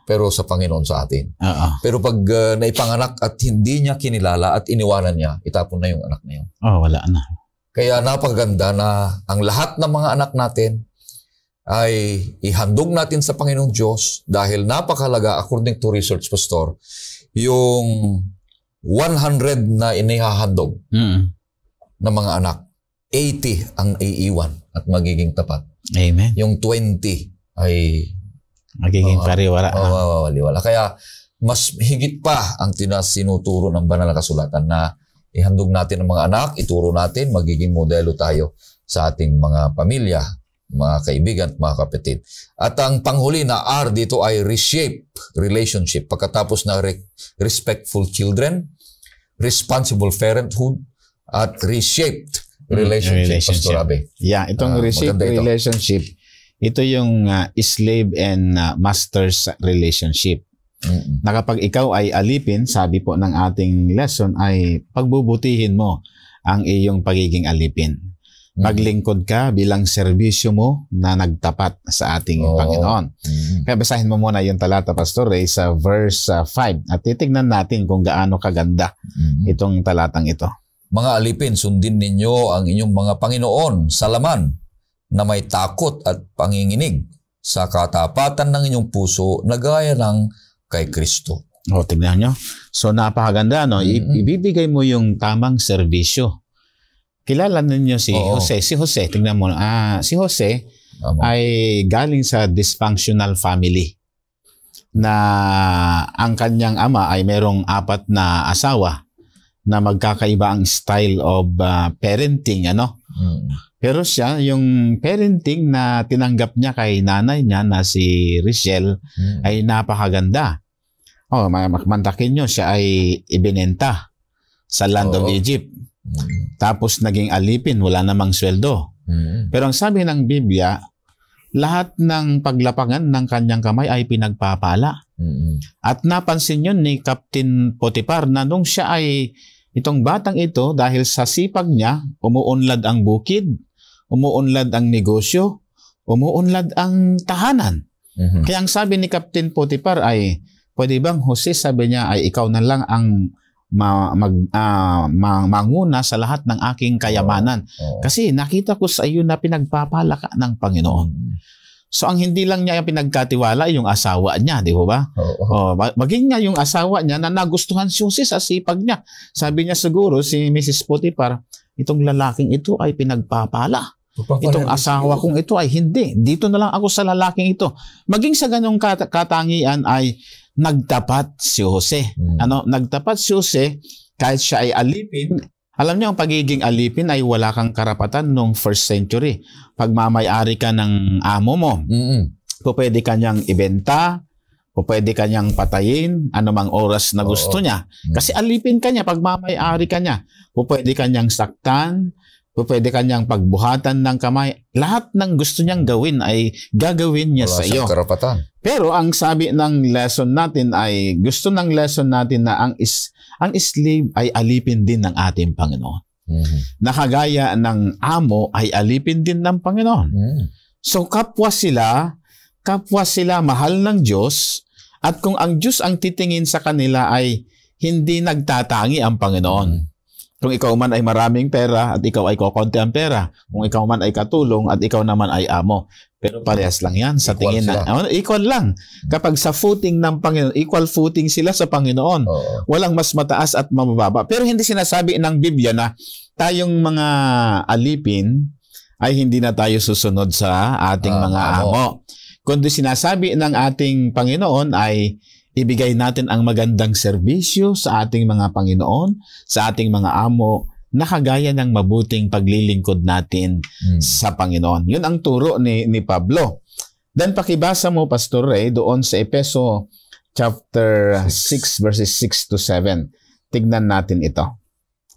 [SPEAKER 1] Pero sa Panginoon sa atin. Pero pag naipanganak at hindi niya kinilala at iniwanan niya, itapon na yung anak na yun.
[SPEAKER 2] Wala na.
[SPEAKER 1] Kaya napakaganda na ang lahat ng mga anak natin ay ihandog natin sa Panginoong Diyos dahil napakalaga, according to research, Pastor, yung 100 na inihahandog ng mga anak, 80 ang iiwan at magiging tapat.
[SPEAKER 2] Amen.
[SPEAKER 1] Yung 20 ay
[SPEAKER 2] magiging pariwara.
[SPEAKER 1] Waliwala. Kaya mas higit pa ang sinuturo ng banal na kasulatan na ihandog natin ang mga anak, ituro natin, magiging modelo tayo sa ating mga pamilya, mga kaibigan at mga kapatid. At ang panghuli na R dito ay reshape relationship. Pagkatapos na respectful children, responsible parenthood, at reshaped relationship. Pastor Abe.
[SPEAKER 2] Yeah, itong reshape relationship, ito yung slave and master's relationship. Na kapag ikaw ay alipin, sabi po ng ating lesson, ay pagbubutihin mo ang iyong pagiging alipin. Maglingkod ka bilang serbisyo mo na nagtapat sa ating Panginoon. Kaya basahin mo muna yung talata, Pastor Ray, sa verse 5. At titignan natin kung gaano kaganda itong talatang ito.
[SPEAKER 1] Mga alipin, sundin ninyo ang inyong mga Panginoon sa laman na may takot at panginginig sa katapatan ng inyong puso na gaya ng kay Kristo.
[SPEAKER 2] Tignan nyo. So napakaganda, no? Ibibigay mo yung tamang serbisyo. Kilala ninyo si Jose. Si Jose, tignan mo. Si Jose ay galing sa dysfunctional family na ang kanyang ama ay merong 4 na asawa na magkakaiba ang style of parenting, ano? Pero siya, yung parenting na tinanggap niya kay nanay niya na si Richelle ay napakaganda. Mantakin nyo, siya ay ibinenta sa land of Egypt. Tapos naging alipin, wala namang sweldo. Pero ang sabi ng Biblia, lahat ng paglapangan ng kanyang kamay ay pinagpapala. At napansin yun ni Captain Potiphar na nung siya ay, itong batang ito, dahil sa sipag niya, umuunlad ang bukid, umuunlad ang negosyo, umuunlad ang tahanan. Kaya ang sabi ni Captain Potiphar ay, pwede bang Jose, sabi niya, ay ikaw na lang ang manguna sa lahat ng aking kayamanan. Kasi nakita ko sa iyo na pinagpapala ka ng Panginoon. So ang hindi lang niya pinagkatiwala yung asawa niya, di ba? Maging nga yung asawa niya na nagustuhan si Jose sa sipag niya. Sabi niya siguro si Mrs. Potiphar, itong lalaking ito ay pinagpapala. Itong asawa kong ito ay hindi. Dito na lang ako sa lalaking ito. Maging sa ganong katangian ay nagtapat si Jose. Nagtapat si Jose kahit siya ay alipin Alam niyo, ang pagiging alipin ay wala kang karapatan noong first century. Pagmamay-ari ka ng amo mo, pwede ka niyang ibenta, pwede ka niyang patayin, anumang oras na gusto niya. Kasi alipin ka niya, pagmamay-ari ka niya. Pwede ka niyang saktan, pwede ka niyang pagbuhatan ng kamay. Lahat ng gusto niyang gawin ay gagawin niya sa iyo.
[SPEAKER 1] Karapatan.
[SPEAKER 2] Pero ang sabi ng lesson natin ay, gusto ng lesson natin na ang slave ay alipin din ng ating Panginoon. Nakagaya ng amo ay alipin din ng Panginoon. So kapwa sila mahal ng Diyos, at kung ang Diyos ang titingin sa kanila ay hindi nagtatangi ang Panginoon. Kung ikaw man ay maraming pera at ikaw ay kokonti ang pera, kung ikaw man ay katulong at ikaw naman ay amo, pero parehas lang yan sa tingin na equal lang. Kapag sa footing ng Panginoon, equal footing sila sa Panginoon. Walang mas mataas at mababa. Pero hindi sinasabi ng Biblia na tayong mga alipin ay hindi na tayo susunod sa ating mga amo. Kundi sinasabi ng ating Panginoon ay ibigay natin ang magandang serbisyo sa ating mga Panginoon, sa ating mga amo, na kagaya ng mabuting paglilingkod natin sa Panginoon. Yun ang turo ni Pablo. Then pakibasa mo, Pastor Ray, doon sa Efeso chapter 6 verses 6 to 7. Tignan natin ito.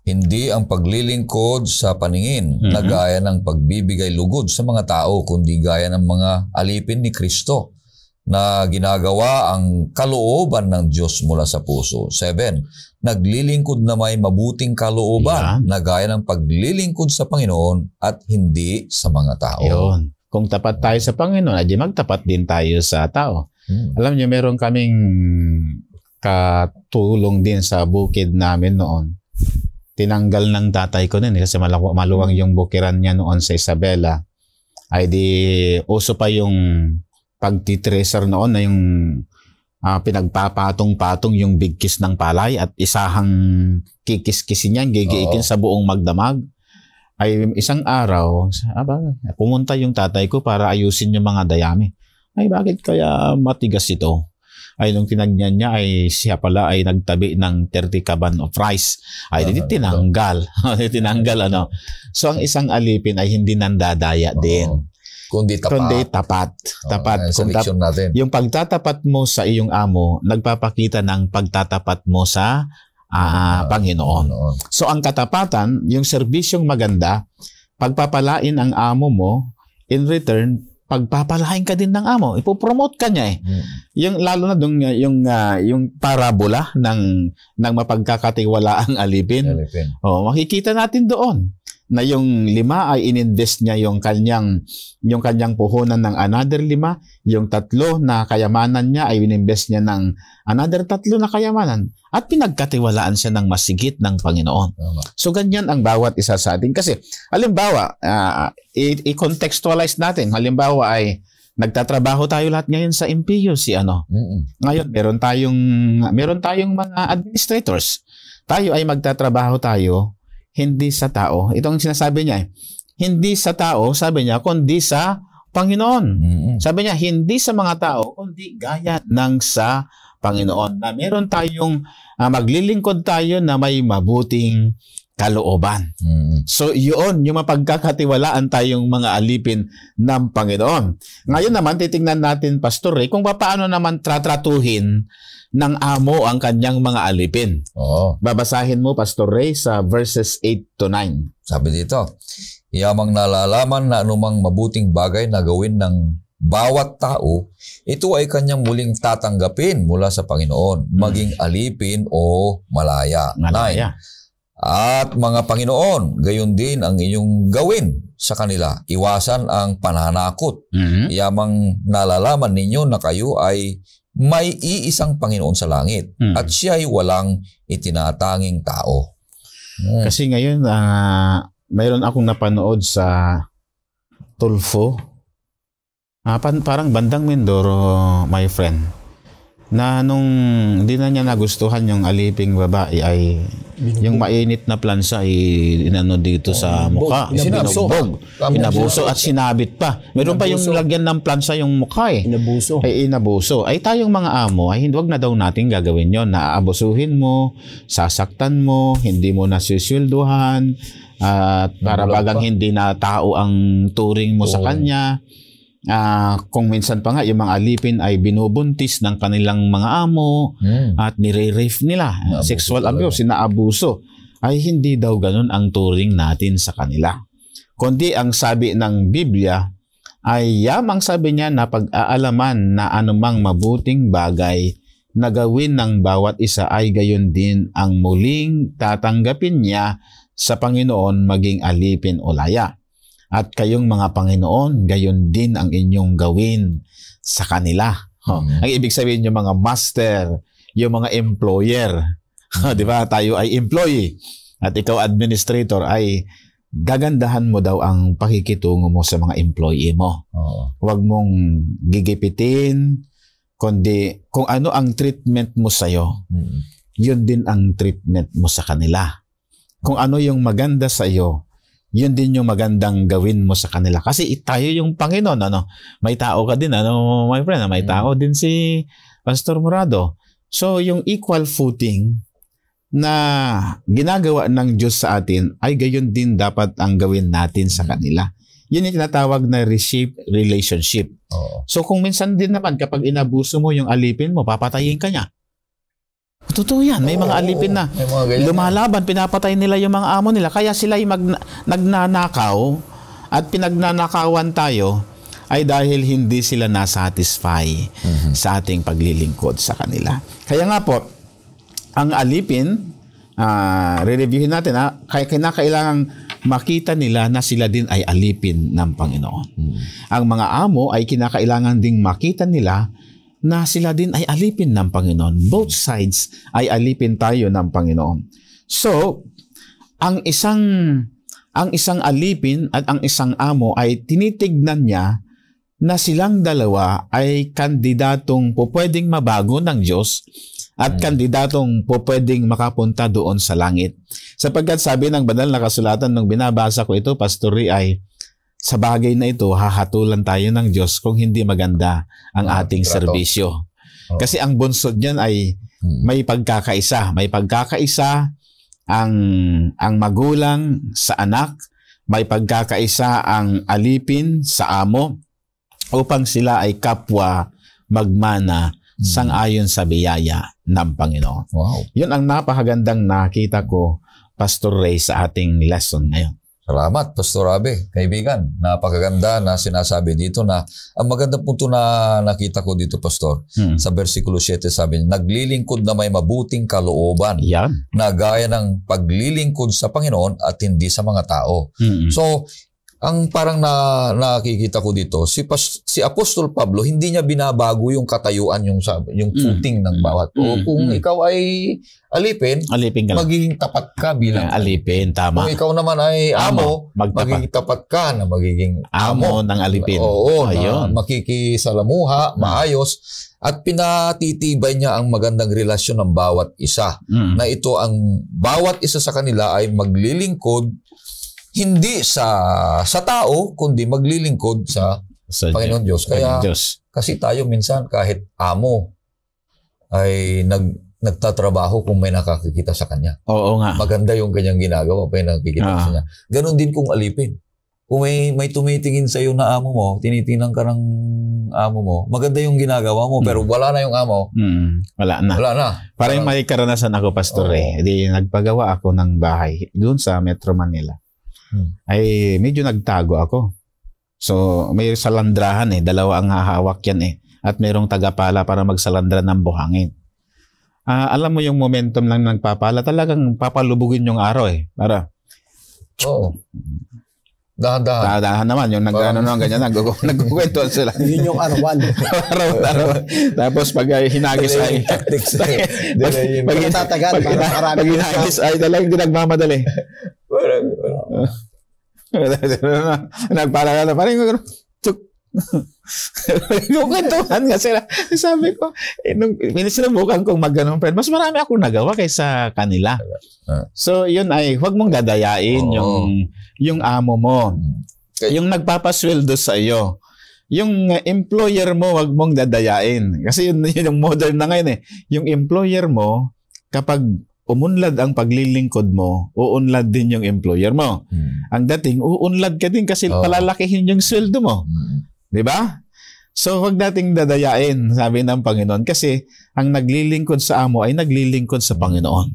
[SPEAKER 1] Hindi ang paglilingkod sa paningin na gaya ng pagbibigay lugod sa mga tao, kundi gaya ng mga alipin ni Kristo, na ginagawa ang kalooban ng Diyos mula sa puso. 7. Naglilingkod na may mabuting kalooban na gaya ng paglilingkod sa Panginoon at hindi sa mga tao.
[SPEAKER 2] Yun. Kung tapat tayo sa Panginoon, ay magtapat din tayo sa tao. Alam niyo, meron kaming katulong din sa bukid namin noon. Tinanggal ng tatay ko nun kasi maluwang yung bukiran niya noon sa Isabela. Ay di uso pa yung pagtitreasure noon na yung pinagpapatong-patong yung bigkis ng palay at isahang kikis-kisin yan, gigiikin sa buong magdamag. Ay isang araw, pumunta yung tatay ko para ayusin yung mga dayami. Ay bakit kaya matigas ito? Ay nung tinagnan niya ay siya pala ay nagtabi ng 30 kaban of rice. Ay tinanggal. Tinanggal ano. So ang isang alipin ay hindi nandadaya din.
[SPEAKER 1] Kundi
[SPEAKER 2] tapat. Tapat.
[SPEAKER 1] Natin.
[SPEAKER 2] Yung pagtatapat mo sa iyong amo, nagpapakita ng pagtatapat mo sa Panginoon. So ang katapatan, yung serbisyong maganda, pagpapalain ang amo mo, in return, pagpapalain ka din ng amo. Ipopromote ka niya eh. Yung, lalo na yung parabola ng mapagkakatiwalaang alipin. Makikita natin doon na yung 5 ay ininvest niya yung kanyang puhunan ng another 5, yung 3 na kayamanan niya ay ininvest niya ng another 3 na kayamanan, at pinagkatiwalaan siya ng masigit ng Panginoon. So ganyan ang bawat isa sa atin. Kasi halimbawa, i-contextualize natin. Halimbawa ay nagtatrabaho tayo lahat ngayon sa MPU Ngayon meron tayong mga administrators. Tayo ay magtatrabaho tayo hindi sa tao. Itong sinasabi niya, hindi sa tao, sabi niya, kundi sa Panginoon. Sabi niya, hindi sa mga tao, kundi gaya ng sa Panginoon. Na meron tayong, maglilingkod tayo na may mabuting kalooban. So, yun, yung mapagkakatiwalaan tayong mga alipin ng Panginoon. Ngayon naman, titingnan natin, Pastor Ray, kung paano naman tratratuhin ng amo ang kanyang mga alipin. Babasahin mo, Pastor Ray, sa verses 8 to 9.
[SPEAKER 1] Sabi dito, yamang nalalaman na anumang mabuting bagay na gawin ng bawat tao, ito ay kanyang muling tatanggapin mula sa Panginoon, maging alipin o malaya. 9. At mga Panginoon, gayon din ang inyong gawin sa kanila. Iwasan ang pananakot. Yamang nalalaman ninyo na kayo ay may iisang Panginoon sa langit at siya ay walang itinatanging tao.
[SPEAKER 2] Kasi ngayon, mayroon akong napanood sa Tulfo. Parang bandang Mindoro, my friend. na nung hindi na niya nagustuhan yung aliping babae ay yung mainit na plansa ay inano dito sa mukha. Inabuso at sinabit pa. Meron pa yung lagyan ng plansa yung mukha eh. Inabuso. Ay tayong mga amo ay huwag na daw natin gagawin yon. Naaabusuhin mo, sasaktan mo, hindi mo nasuswelduhan, at para bagang hindi na tao ang turing mo sa kanya. Kung minsan pa nga yung mga alipin ay binubuntis ng kanilang mga amo at nire-rape nila, sexual abuse, sinaabuso, ay hindi daw ganun ang turing natin sa kanila. Kundi ang sabi ng Biblia ay yamang sabi niya na pag-aalaman na anumang mabuting bagay na gawin ng bawat isa ay gayon din ang muling tatanggapin niya sa Panginoon maging alipin o laya. At kayong mga Panginoon, gayon din ang inyong gawin sa kanila. Ang ibig sabihin yung mga master, yung mga employer. Di ba? Tayo ay employee. At ikaw administrator ay gagandahan mo daw ang pakikitungo mo sa mga employee mo. Huwag mong gigipitin, kundi kung ano ang treatment mo sa'yo, yun din ang treatment mo sa kanila. Kung ano yung maganda sa'yo, yun din yung magandang gawin mo sa kanila. Kasi tayo yung Panginoon, may tao ka din, my friend, may tao din si Pastor Murado. So, yung equal footing na ginagawa ng Diyos sa atin, ay gayon din dapat ang gawin natin sa kanila. Yun yung tinatawag na reshape relationship. So, kung minsan din naman, kapag inabuso mo yung alipin mo, papatayin ka niya. Totoo yan. May mga alipin na lumalaban, pinapatay nila yung mga amo nila. Kaya sila yung nagnanakaw at pinagnanakawan tayo ay dahil hindi sila nasatisfy sa ating paglilingkod sa kanila. Kaya nga po, ang alipin, re-reviewin natin, kaya kinakailangang makita nila na sila din ay alipin ng Panginoon. Ang mga amo ay kinakailangan ding makita nila na sila din ay alipin ng Panginoon. Both sides ay alipin tayo ng Panginoon. So, ang isang alipin at ang isang amo ay tinitignan niya na silang dalawa ay kandidatong pupwedeng mabago ng Diyos at kandidatong pupwedeng makapunta doon sa langit. Sapagkat sabi ng banal na kasulatan nung binabasa ko ito, Pastor Ray, ay sa bagay na ito, hahatulan tayo ng Diyos kung hindi maganda ang ating serbisyo. Kasi ang bunsod niyan ay may pagkakaisa. May pagkakaisa ang magulang sa anak, may pagkakaisa ang alipin sa amo, upang sila ay kapwa magmana sang-ayon sa biyaya ng Panginoon.
[SPEAKER 1] Wow.
[SPEAKER 2] Yun ang napakagandang nakita ko, Pastor Ray, sa ating lesson ngayon.
[SPEAKER 1] Salamat, Pastor Abe. Kaibigan, napakaganda na sinasabi dito na ang magandang punto na nakita ko dito, Pastor. Sa versikulo 7 sabi niya, naglilingkod na may mabuting kalooban na gaya ng paglilingkod sa Panginoon at hindi sa mga tao. So, ang parang nakikita ko dito, si Apostol Pablo, hindi niya binabago yung katayuan, yung footing ng bawat. O kung ikaw ay alipin ka magiging tapat ka bilang
[SPEAKER 2] alipin, tama.
[SPEAKER 1] Kung ikaw naman ay amo, magiging tapat ka na magiging amo
[SPEAKER 2] ng alipin.
[SPEAKER 1] Oo, na makikisalamuha, maayos, at pinatitibay niya ang magandang relasyon ng bawat isa. Na ito ang bawat isa sa kanila ay maglilingkod hindi sa tao, kundi maglilingkod sa Panginoon Diyos. Kaya, kasi tayo minsan kahit amo ay nagtatrabaho kung may nakakikita sa kanya.
[SPEAKER 2] Oo nga.
[SPEAKER 1] Maganda yung kanyang ginagawa, may nakikita sa kanya. Ganon din kung alipin. Kung may tumitingin sa iyo na amo mo, tinitingnan ka ng amo mo, maganda yung ginagawa mo, pero wala na yung amo.
[SPEAKER 2] Wala na. Parang may karanasan ako, Pastor Ray. Nagpagawa ako ng bahay doon sa Metro Manila. Ay medyo nagtago ako. So may salandrahan dalawa ang hahawak yan at mayroong tagapala para magsalandra ng buhangin. Alam mo yung momentum lang nagpapala, talagang papalubugin yung araw para dahan-dahan naman yung ganyan nagkukwento sila.
[SPEAKER 3] Yun yung arawan.
[SPEAKER 2] arawan. Tapos pag hinagis ay pag hinagis ay talagang hindi nagmamadali. Nagpala na parang Kukwentuhan nga sila. Sabi ko, nung sinubukan kong mag-ganong friend, mas marami akong nagawa kaysa kanila. So, yun ay, huwag mong dadayain yung amo mo. Yung nagpapasweldo sa iyo. Yung employer mo, wag mong dadayain. Kasi yun yung modern na ngayon eh. Yung employer mo, kapag umunlad ang paglilingkod mo, uunlad din yung employer mo. Ang dating, uunlad ka din kasi palalakihin yung sweldo mo. Di ba? So, wag nating dadayain, sabi ng Panginoon. Kasi, ang naglilingkod sa amo ay naglilingkod sa Panginoon.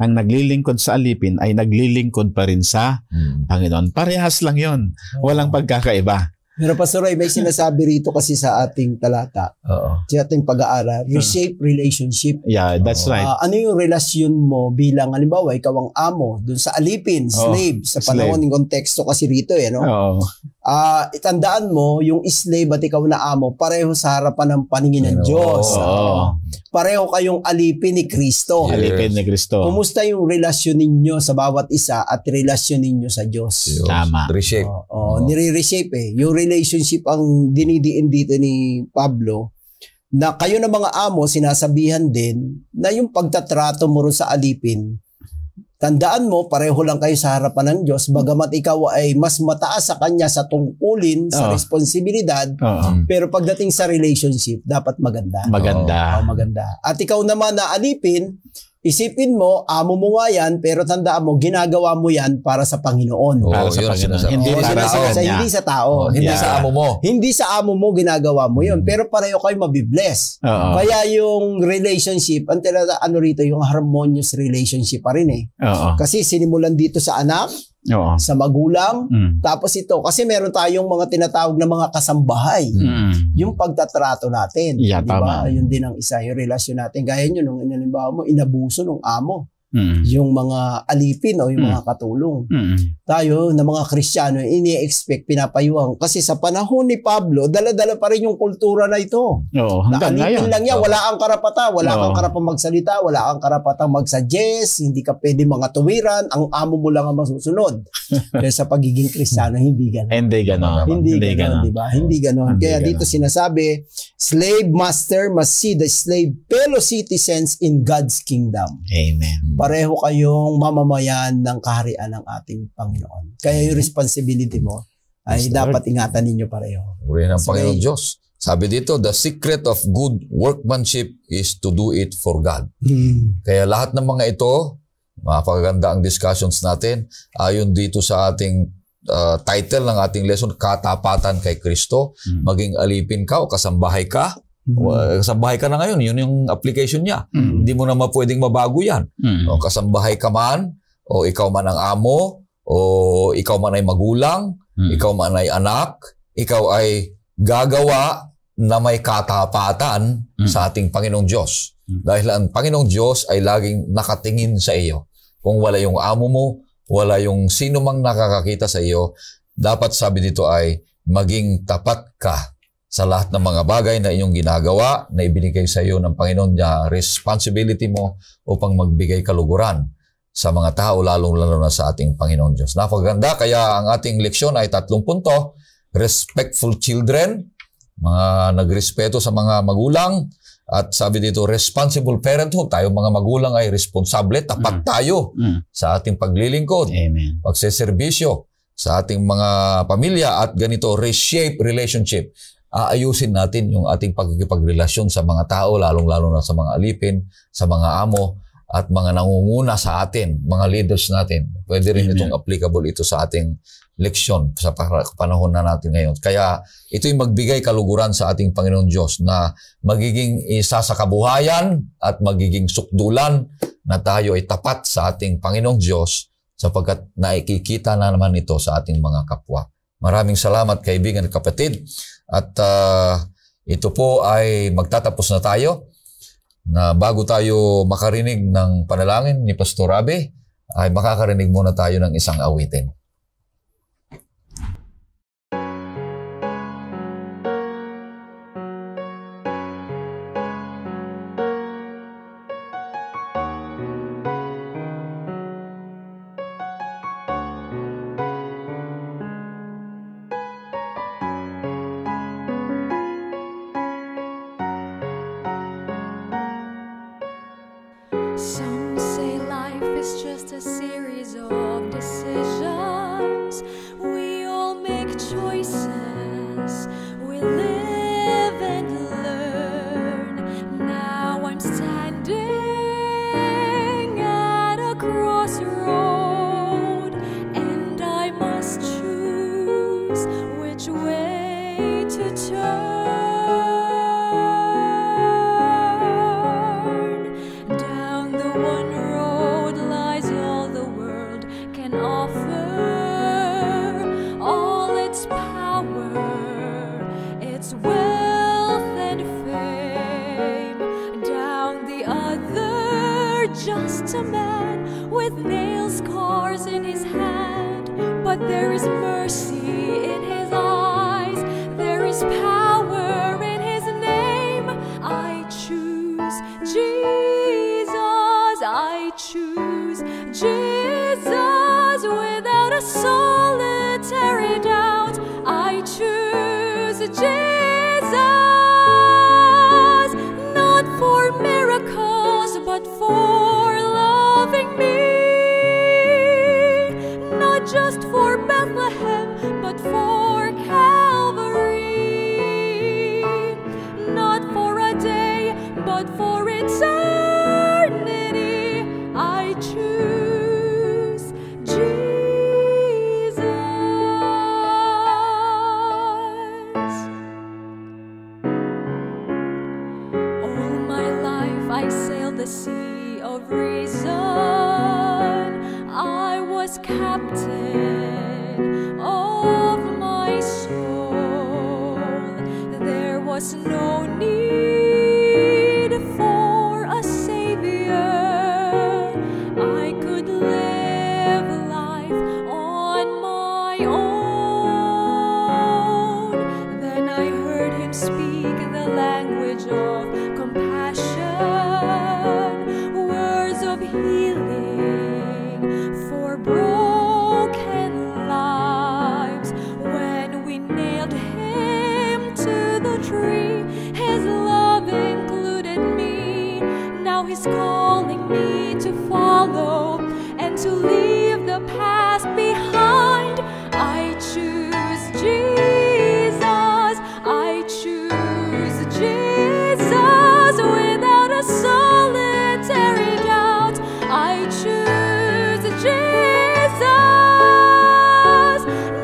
[SPEAKER 2] Ang naglilingkod sa alipin ay naglilingkod pa rin sa Panginoon. Parehas lang yon. Walang pagkakaiba.
[SPEAKER 3] Pero Pastor Ray, may sinasabi rito kasi sa ating talata, sa ating pag-aaral, reshape relationship.
[SPEAKER 2] Yeah, that's right.
[SPEAKER 3] Ano yung relasyon mo bilang, halimbawa, ikaw ang amo, dun sa alipin, slave, sa panahon ng konteksto kasi rito no? Itandaan mo, yung slave at ikaw na amo, pareho sa harapan ng paningin ng Diyos. Pareho kayong alipin ni Kristo.
[SPEAKER 2] Alipin ni Kristo.
[SPEAKER 3] Kumusta yung relasyon ninyo sa bawat isa at relasyon ninyo sa Diyos?
[SPEAKER 2] Tama.
[SPEAKER 1] Reshape.
[SPEAKER 3] Nire-reshape Yung relationship ang dinidiin dito ni Pablo, na kayo na mga amo, sinasabihan din na yung pagtatrato mo rin sa alipin, tandaan mo, pareho lang kayo sa harapan ng Diyos, bagamat ikaw ay mas mataas sa Kanya sa tungkulin, sa responsibilidad, pero pagdating sa relationship, dapat maganda. Maganda. At ikaw naman na alipin, isipin mo, amo mo nga yan, pero tandaan mo, ginagawa mo yan para sa Panginoon.
[SPEAKER 2] Para sa Panginoon.
[SPEAKER 3] Hindi sa tao.
[SPEAKER 1] Hindi sa amo mo.
[SPEAKER 3] Hindi sa amo mo ginagawa mo yun, pero pareho kayo mabibless. Kaya yung relationship, rito, yung harmonious relationship pa rin Kasi sinimulan dito sa anak, sa magulang, tapos ito, kasi meron tayong mga tinatawag na mga kasambahay. Yung pagtatrato natin.
[SPEAKER 2] Yeah,
[SPEAKER 3] diba? Yun din ang isa, yung relasyon natin. Gaya nyo, nung inalimbawa mo, inabuso ng amo. Yung mga alipin o yung mga katulong. Tayo na mga Kristiyano, ini-expect, pinapayuhan. Kasi sa panahon ni Pablo, dala-dala pa rin yung kultura na ito. Na alipin lang yan, wala kang karapatan, wala kang karapatang magsalita, wala kang karapatang mag-suggest, hindi ka pwede mga tuwiran, ang amo mo lang ang masusunod. Kaya sa pagiging Kristiyano, hindi gano'n. Hindi gano'n, di ba? Hindi gano'n. Kaya dito sinasabi, slave master must see the slave fellow citizens in God's kingdom.
[SPEAKER 2] Amen.
[SPEAKER 3] Pareho kayong mamamayan ng kaharian ng ating Panginoon. Kaya yung responsibility mo ay dapat ingatan ninyo pareho.
[SPEAKER 1] Uri ng Panginoon Diyos. Sabi dito, the secret of good workmanship is to do it for God. Kaya lahat ng mga ito, mapaganda ang discussions natin, ayon dito sa ating title ng ating lesson, Katapatan kay Kristo. Maging alipin ka o kasambahay ka. Kasambahay ka na ngayon, yun yung application niya. Hindi mo naman pwedeng mabago yan. O kasambahay ka man, o ikaw man ang amo, o ikaw man ay magulang, ikaw man ay anak, ikaw ay gagawa na may katapatan sa ating Panginoong Diyos. Dahil ang Panginoong Diyos ay laging nakatingin sa iyo. Kung wala yung amo mo, wala yung sino mang nakakakita sa iyo, dapat sabi dito ay maging tapat ka sa lahat ng mga bagay na inyong ginagawa na ibinigay sa iyo ng Panginoon niya, responsibility mo upang magbigay kaluguran sa mga tao, lalong-lalo na sa ating Panginoon Diyos. Napakaganda, kaya ang ating leksyon ay 3 punto. Respectful children, mga nagrespeto sa mga magulang, at sabi dito, responsible parenthood, tayo mga magulang ay responsable, tapat tayo sa ating paglilingkod, pagseserbisyo sa ating mga pamilya, at ganito, reshape relationship. Aayusin natin yung ating pagkikipagrelasyon sa mga tao, lalong-lalo na sa mga alipin, sa mga amo, at mga nangunguna sa atin, mga leaders natin. Pwede rin itong applicable ito sa ating leksyon sa panahon na natin ngayon. Kaya ito'y magbigay kaluguran sa ating Panginoon Diyos na magiging isa sa kabuhayan at magiging sukdulan na tayo ay tapat sa ating Panginoong Diyos sapagkat nakikita na naman ito sa ating mga kapwa. Maraming salamat kaibigan at kapatid. At ito po ay magtatapos na tayo. Na bago tayo makarinig ng panalangin ni Pastor Abe, ay makakarinig muna tayo ng isang awitin.
[SPEAKER 4] Some say life is just a series of decisions. We all make choices. We live and learn. Now I'm standing at a crossroad, and I must choose which way to turn. Down the one road lies all the world can offer, all its power, its wealth and fame. Down the other, just a man with nail scars in his hand, but there is mercy in his eyes, there is power in his name. I choose Jesus, I choose Jesus without a solitary doubt. I choose Jesus, not for miracles but for loving me, not just for Bethlehem but for Calvary, not for a day but for eternity. I choose Jesus. All my life I sailed the sea of reason. I was captain of my soul. There was no need for a savior. I could live life on my own. Then I heard him speak the language of compassion, words of healing for broken lives. When we nailed him to the tree, his love included me. Now he's calling me to follow and to leave the past behind. I choose Jesus, I choose Jesus without a solitary doubt. I choose Jesus,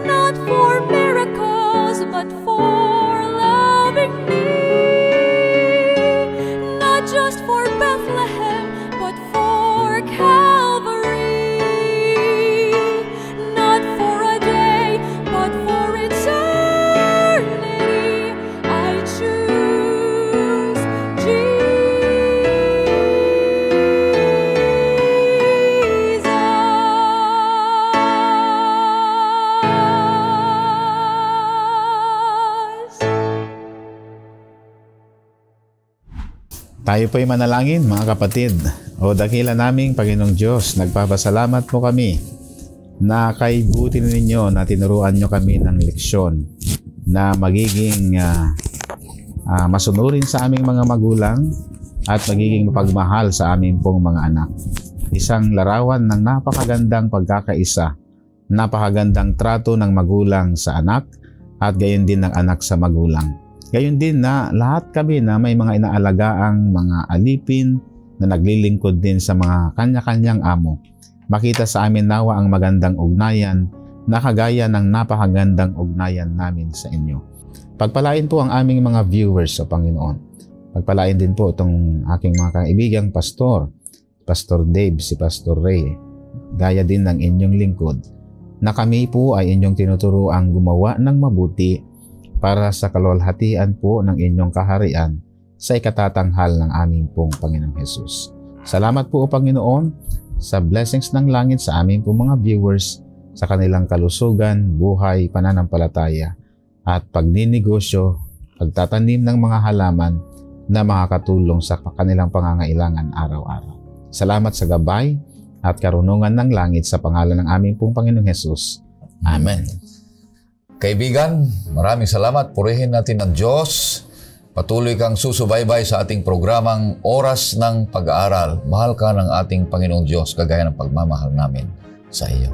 [SPEAKER 4] not for miracles but for loving me, not just for Bethlehem but for Calvary, not for a day but for eternity. I choose Jesus.
[SPEAKER 2] Tayo po'y manalangin, mga kapatid. O dakila naming Panginoong Diyos, nagpapasalamat po kami na kay buti ninyo na tinuruan nyo kami ng leksyon na magiging masunurin sa aming mga magulang at magiging mapagmahal sa aming pong mga anak. Isang larawan ng napakagandang pagkakaisa, napakagandang trato ng magulang sa anak at gayon din ng anak sa magulang. Gayon din na lahat kami na may mga inaalagaang mga alipin na naglilingkod din sa mga kanya-kanyang amo. Makita sa amin nawa ang magandang ugnayan na kagaya ng napakagandang ugnayan namin sa inyo. Pagpalain po ang aming mga viewers sa Panginoon. Pagpalain din po itong aking mga kaibigang pastor, Pastor Dave, si Pastor Ray, gaya din ng inyong lingkod, na kami po ay inyong tinuturoang gumawa ng mabuti para sa kalwalhatian po ng inyong kaharian sa ikatatanghal ng aming pong Panginoong Hesus. Salamat po o Panginoon sa blessings ng langit sa aming pong mga viewers, sa kanilang kalusugan, buhay, pananampalataya, at pagninegosyo, pagtatanim ng mga halaman na makakatulong sa kanilang pangangailangan araw-araw. Salamat sa gabay at karunungan ng langit sa pangalan ng aming pong Panginoong Hesus. Amen.
[SPEAKER 1] Kaibigan, maraming salamat. Purihin natin ang Diyos. Patuloy kang susubaybay sa ating programang Oras ng Pag-aaral. Mahal ka ng ating Panginoong Diyos kagaya ng pagmamahal namin sa iyo.